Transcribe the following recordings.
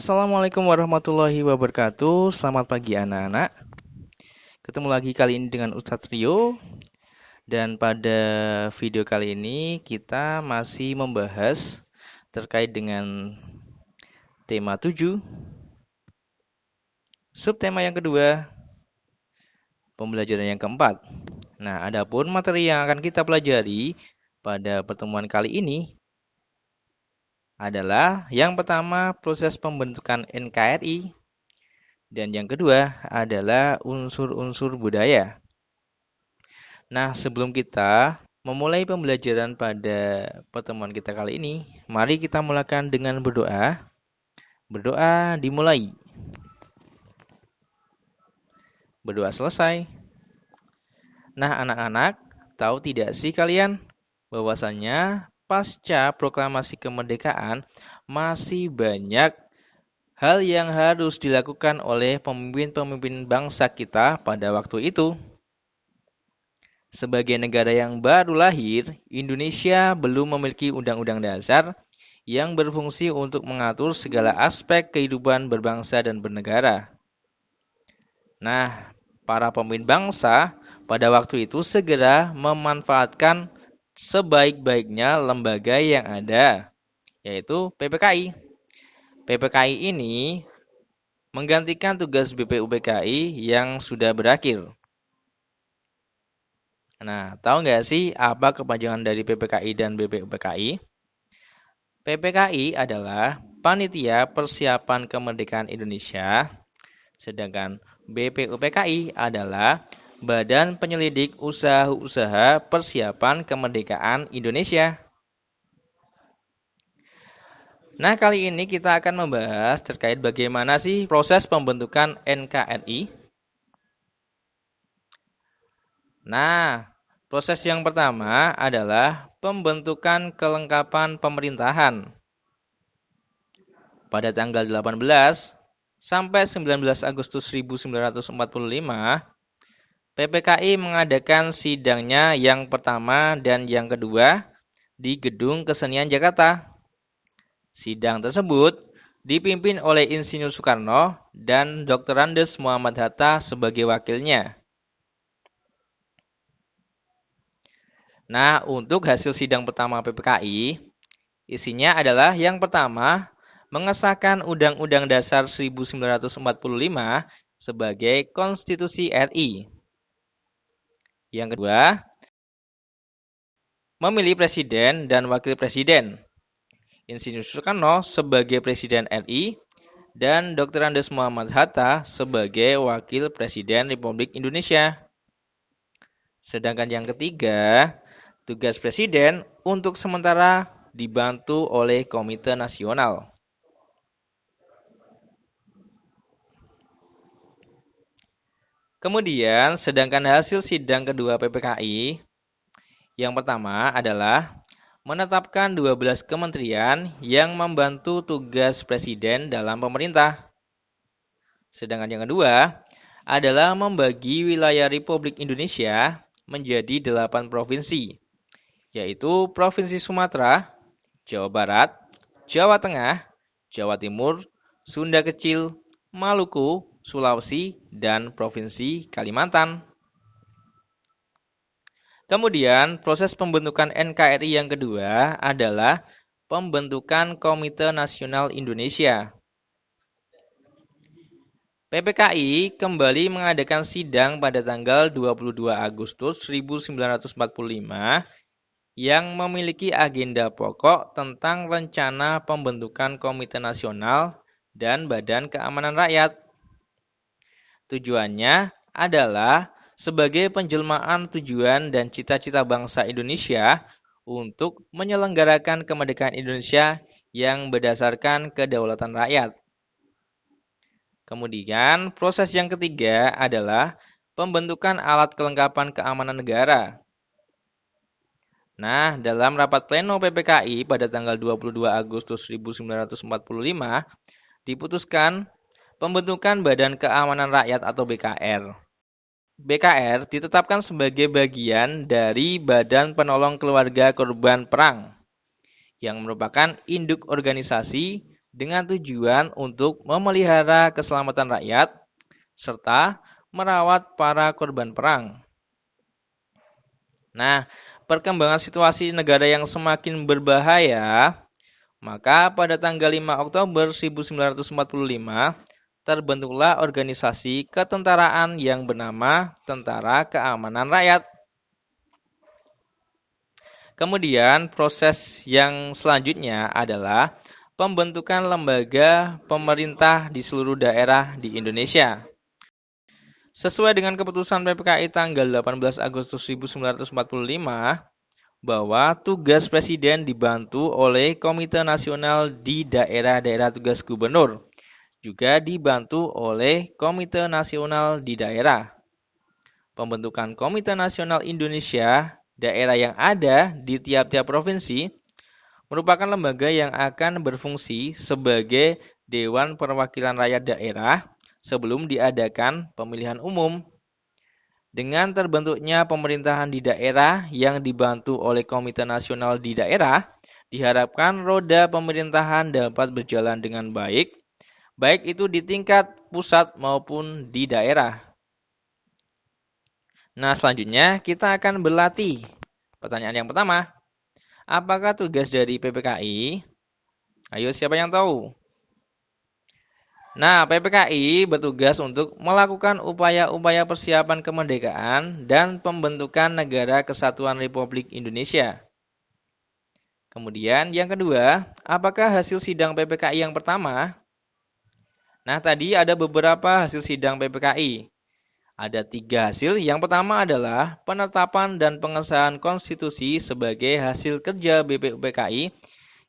Assalamualaikum warahmatullahi wabarakatuh. Selamat pagi anak-anak. Ketemu lagi kali ini dengan Ustadz Rio. Dan pada video kali ini kita masih membahas terkait dengan tema 7. Subtema yang kedua, pembelajaran yang keempat. Nah, adapun materi yang akan kita pelajari pada pertemuan kali ini adalah yang pertama proses pembentukan NKRI dan yang kedua adalah unsur-unsur budaya. Nah, sebelum kita memulai pembelajaran pada pertemuan kita kali ini, mari kita mulakan dengan berdoa. Berdoa dimulai. Berdoa selesai. Nah, anak-anak, tahu tidak sih kalian bahwasannya pasca proklamasi kemerdekaan masih banyak hal yang harus dilakukan oleh pemimpin-pemimpin bangsa kita pada waktu itu. Sebagai negara yang baru lahir, Indonesia belum memiliki undang-undang dasar yang berfungsi untuk mengatur segala aspek kehidupan berbangsa dan bernegara. Nah, para pemimpin bangsa pada waktu itu segera memanfaatkan sebaik-baiknya lembaga yang ada, yaitu PPKI. PPKI ini menggantikan tugas BPUPKI yang sudah berakhir. Nah, tahu nggak sih apa kepanjangan dari PPKI dan BPUPKI? PPKI adalah Panitia Persiapan Kemerdekaan Indonesia, sedangkan BPUPKI adalah Badan Penyelidik Usaha-Usaha Persiapan Kemerdekaan Indonesia. Nah, kali ini kita akan membahas terkait bagaimana sih proses pembentukan NKRI. Nah, proses yang pertama adalah pembentukan kelengkapan pemerintahan. Pada tanggal 18 sampai 19 Agustus 1945, PPKI mengadakan sidangnya yang pertama dan yang kedua di Gedung Kesenian Jakarta. Sidang tersebut dipimpin oleh Insinyur Soekarno dan Dr. Andes Muhammad Hatta sebagai wakilnya. Nah, untuk hasil sidang pertama PPKI, isinya adalah yang pertama, mengesahkan Undang-Undang Dasar 1945 sebagai Konstitusi RI. Yang kedua, memilih Presiden dan Wakil Presiden. Insinyur Soekarno sebagai Presiden RI dan Dr. Andes Muhammad Hatta sebagai Wakil Presiden Republik Indonesia. Sedangkan yang ketiga, tugas Presiden untuk sementara dibantu oleh Komite Nasional. Kemudian, sedangkan hasil sidang kedua PPKI, yang pertama adalah menetapkan 12 kementerian yang membantu tugas Presiden dalam pemerintah. Sedangkan yang kedua adalah membagi wilayah Republik Indonesia menjadi 8 provinsi, yaitu Provinsi Sumatera, Jawa Barat, Jawa Tengah, Jawa Timur, Sunda Kecil, Maluku, Sulawesi, dan Provinsi Kalimantan. Kemudian, proses pembentukan NKRI yang kedua adalah pembentukan Komite Nasional Indonesia. PPKI kembali mengadakan sidang pada tanggal 22 Agustus 1945 yang memiliki agenda pokok tentang rencana pembentukan Komite Nasional dan Badan Keamanan Rakyat. Tujuannya adalah sebagai penjelmaan tujuan dan cita-cita bangsa Indonesia untuk menyelenggarakan kemerdekaan Indonesia yang berdasarkan kedaulatan rakyat. Kemudian, proses yang ketiga adalah pembentukan alat kelengkapan keamanan negara. Nah, dalam rapat pleno PPKI pada tanggal 22 Agustus 1945, diputuskan pembentukan Badan Keamanan Rakyat atau BKR. BKR ditetapkan sebagai bagian dari Badan Penolong Keluarga Korban Perang, yang merupakan induk organisasi dengan tujuan untuk memelihara keselamatan rakyat serta merawat para korban perang. Nah, perkembangan situasi negara yang semakin berbahaya, maka pada tanggal 5 Oktober 1945 terbentuklah organisasi ketentaraan yang bernama Tentara Keamanan Rakyat. Kemudian proses yang selanjutnya adalah pembentukan lembaga pemerintah di seluruh daerah di Indonesia. Sesuai dengan keputusan PPKI tanggal 18 Agustus 1945, bahwa tugas presiden dibantu oleh Komite Nasional di daerah-daerah tugas gubernur, juga dibantu oleh Komite Nasional di daerah. Pembentukan Komite Nasional Indonesia daerah yang ada di tiap-tiap provinsi merupakan lembaga yang akan berfungsi sebagai Dewan Perwakilan Rakyat Daerah sebelum diadakan pemilihan umum. Dengan terbentuknya pemerintahan di daerah yang dibantu oleh Komite Nasional di daerah, diharapkan roda pemerintahan dapat berjalan dengan baik, baik itu di tingkat pusat maupun di daerah. Nah, selanjutnya kita akan berlatih. Pertanyaan yang pertama, apakah tugas dari PPKI? Ayo, siapa yang tahu? Nah, PPKI bertugas untuk melakukan upaya-upaya persiapan kemerdekaan dan pembentukan Negara Kesatuan Republik Indonesia. Kemudian yang kedua, apakah hasil sidang PPKI yang pertama? Nah, tadi ada beberapa hasil sidang PPKI. Ada 3 hasil. Yang pertama adalah penetapan dan pengesahan konstitusi sebagai hasil kerja BPUPKI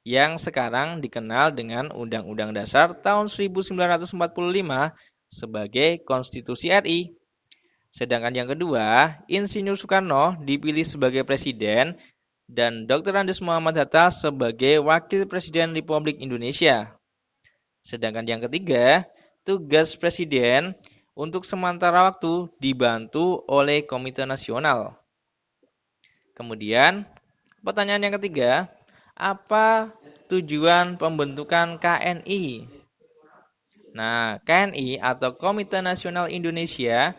yang sekarang dikenal dengan Undang-Undang Dasar tahun 1945 sebagai Konstitusi RI. Sedangkan yang kedua, Insinyur Soekarno dipilih sebagai presiden dan Dr. Andes Muhammad Hatta sebagai Wakil Presiden Republik Indonesia. Sedangkan yang ketiga, tugas presiden untuk sementara waktu dibantu oleh Komite Nasional. Kemudian, pertanyaan yang ketiga, apa tujuan pembentukan KNI? Nah, KNI atau Komite Nasional Indonesia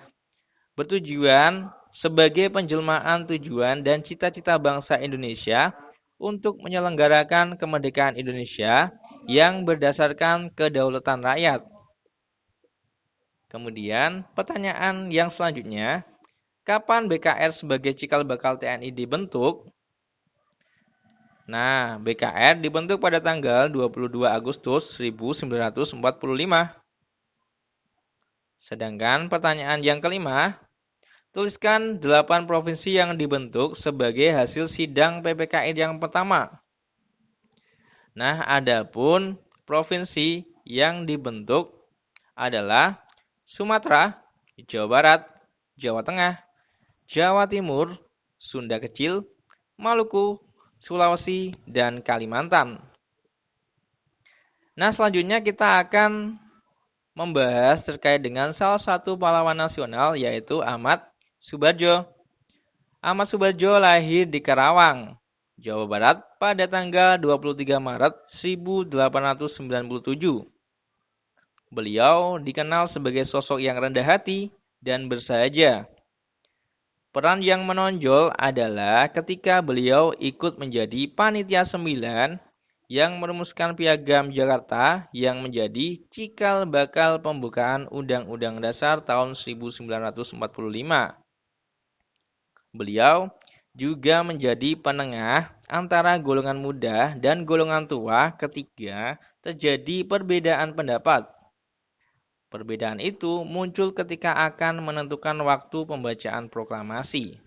bertujuan sebagai penjelmaan tujuan dan cita-cita bangsa Indonesia untuk menyelenggarakan kemerdekaan Indonesia yang berdasarkan kedaulatan rakyat. Kemudian, pertanyaan yang selanjutnya, kapan BKR sebagai cikal bakal TNI dibentuk? Nah, BKR dibentuk pada tanggal 22 Agustus 1945. Sedangkan pertanyaan yang kelima, tuliskan 8 provinsi yang dibentuk sebagai hasil sidang PPKI yang pertama. Nah, adapun provinsi yang dibentuk adalah Sumatera, Jawa Barat, Jawa Tengah, Jawa Timur, Sunda Kecil, Maluku, Sulawesi, dan Kalimantan. Nah, selanjutnya kita akan membahas terkait dengan salah satu pahlawan nasional yaitu Ahmad Soebardjo. Ahmad Soebardjo lahir di Karawang, Jawa Barat pada tanggal 23 Maret 1897. Beliau dikenal sebagai sosok yang rendah hati dan bersahaja. Peran yang menonjol adalah ketika beliau ikut menjadi panitia 9 yang merumuskan Piagam Jakarta yang menjadi cikal bakal pembukaan Undang-Undang Dasar tahun 1945. Beliau juga menjadi penengah antara golongan muda dan golongan tua ketika terjadi perbedaan pendapat. Perbedaan itu muncul ketika akan menentukan waktu pembacaan proklamasi.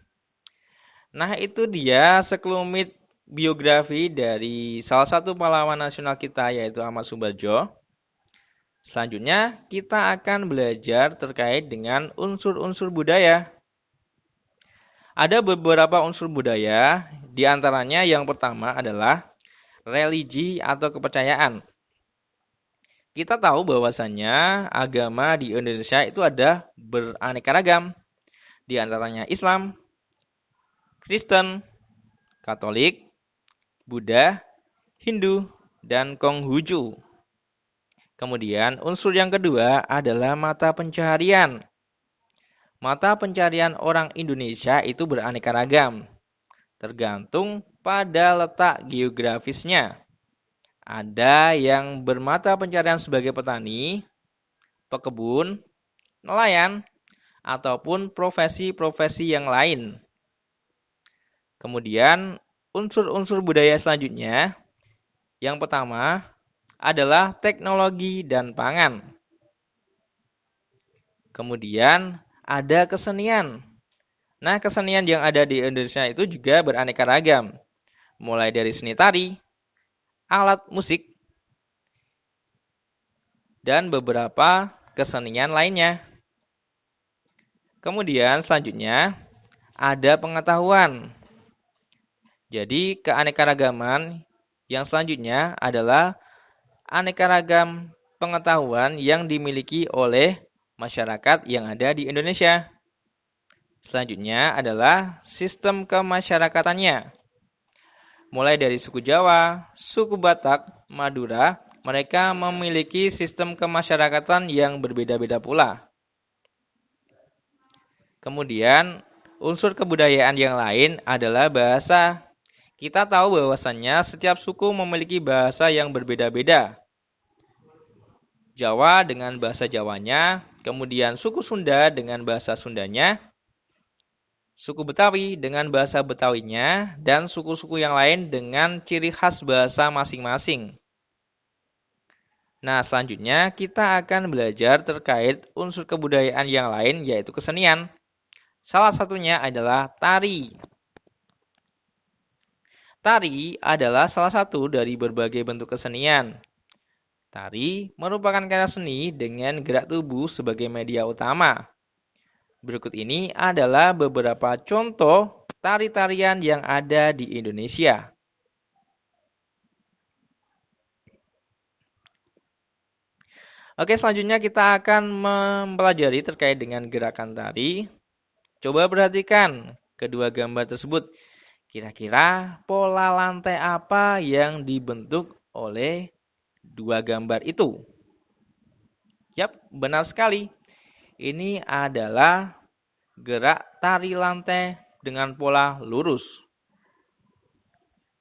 Nah, itu dia sekelumit biografi dari salah satu pahlawan nasional kita yaitu Ahmad Soebardjo. Selanjutnya, kita akan belajar terkait dengan unsur-unsur budaya. Ada beberapa unsur budaya, di antaranya yang pertama adalah religi atau kepercayaan. Kita tahu bahwasannya agama di Indonesia itu ada beraneka ragam. Di antaranya Islam, Kristen, Katolik, Buddha, Hindu, dan Konghucu. Kemudian unsur yang kedua adalah mata pencaharian. Mata pencarian orang Indonesia itu beraneka ragam, tergantung pada letak geografisnya. Ada yang bermata pencarian sebagai petani, pekebun, nelayan, ataupun profesi-profesi yang lain. Kemudian unsur-unsur budaya selanjutnya, yang pertama adalah teknologi dan pangan. Kemudian ada kesenian. Nah, kesenian yang ada di Indonesia itu juga beraneka ragam. Mulai dari seni tari, alat musik, dan beberapa kesenian lainnya. Kemudian selanjutnya ada pengetahuan. Jadi keanekaragaman yang selanjutnya adalah aneka ragam pengetahuan yang dimiliki oleh masyarakat yang ada di Indonesia. Selanjutnya adalah sistem kemasyarakatannya. Mulai dari suku Jawa, suku Batak, Madura, mereka memiliki sistem kemasyarakatan yang berbeda-beda pula. Kemudian, unsur kebudayaan yang lain adalah bahasa. Kita tahu bahwasannya setiap suku memiliki bahasa yang berbeda-beda. Jawa dengan bahasa Jawanya, kemudian suku Sunda dengan bahasa Sundanya, suku Betawi dengan bahasa Betawinya, dan suku-suku yang lain dengan ciri khas bahasa masing-masing. Nah, selanjutnya kita akan belajar terkait unsur kebudayaan yang lain, yaitu kesenian. Salah satunya adalah tari. Tari adalah salah satu dari berbagai bentuk kesenian. Tari merupakan karya seni dengan gerak tubuh sebagai media utama. Berikut ini adalah beberapa contoh tari-tarian yang ada di Indonesia. Oke, selanjutnya kita akan mempelajari terkait dengan gerakan tari. Coba perhatikan kedua gambar tersebut. Kira-kira pola lantai apa yang dibentuk oleh dua gambar itu? Yap, benar sekali. Ini adalah gerak tari lantai dengan pola lurus.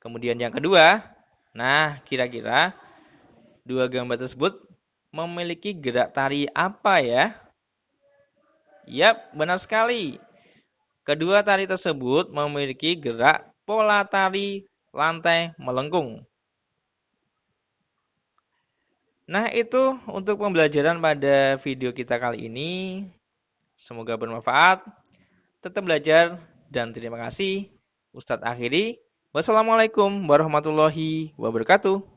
Kemudian yang kedua, nah kira-kira dua gambar tersebut memiliki gerak tari apa ya? Yap, benar sekali. Kedua tari tersebut memiliki gerak pola tari lantai melengkung. Nah, itu untuk pembelajaran pada video kita kali ini. Semoga bermanfaat. Tetap belajar dan terima kasih. Ustadz akhiri. Wassalamualaikum warahmatullahi wabarakatuh.